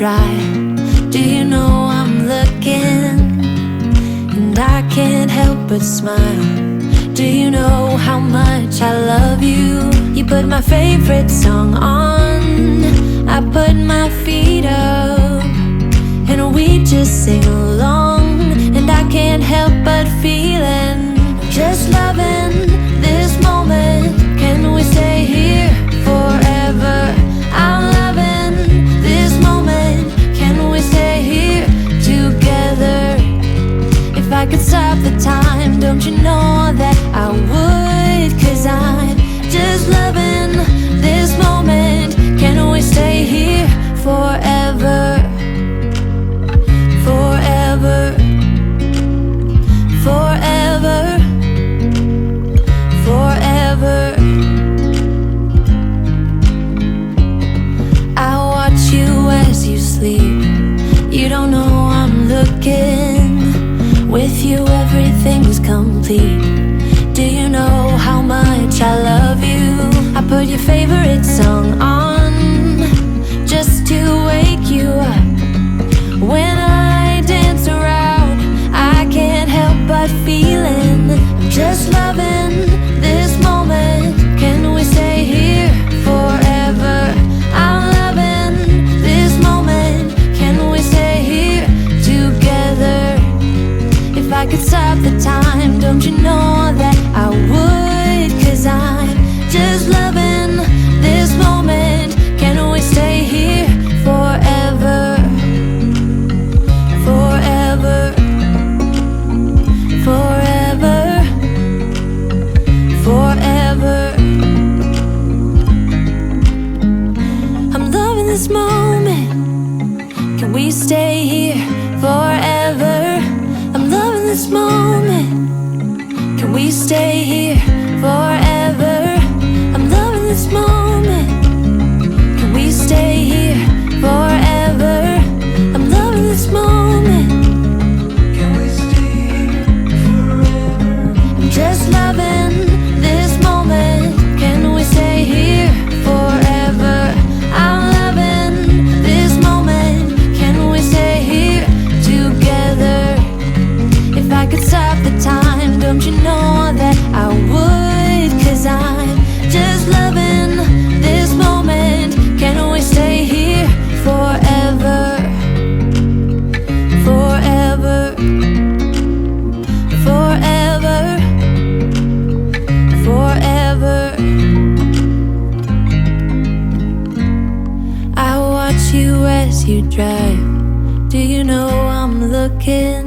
dry. Do you know I'm looking? And I can't help but smile. Do you know how much I love you? You put my favorite song on, I put my feet up, and we just sing along. And I can't help but feeling, just loving this moment. Can we stay here forever? I'm loving this moment. Can we stay here together? If I could stop the time, don't you know that I would? 'Cause I'm just loving this moment. Can we stay here forever? Forever. Forever. Forever. I watch you as you sleep. You don't know I'm looking. With you everything's complete. Do you know how much I love you? I put your favorite song on, just to wake you up. When I dance around, I can't help but feeling, I'm just loving this moment. Can we stay here forever? I'm loving this moment. Can we stay here together? If I could stop the time, don't you know that I would? 'Cause I'm just loving this moment. Can we stay here forever? Forever. Forever. Forever. I'm loving this moment. Can we stay here forever? I'm loving this moment. Can we stay here forever? I'm loving this moment. Can we stay here forever? I'm loving this moment. Can we stay here forever? I'm just loving this moment. Can we stay here forever? I'm loving this moment. Can we stay here together? If I could stop the time, don't you know that I would? 'Cause I'm just loving this moment. Can we stay here forever? Forever. Forever. Forever. I watch you as you drive. Do you know I'm looking?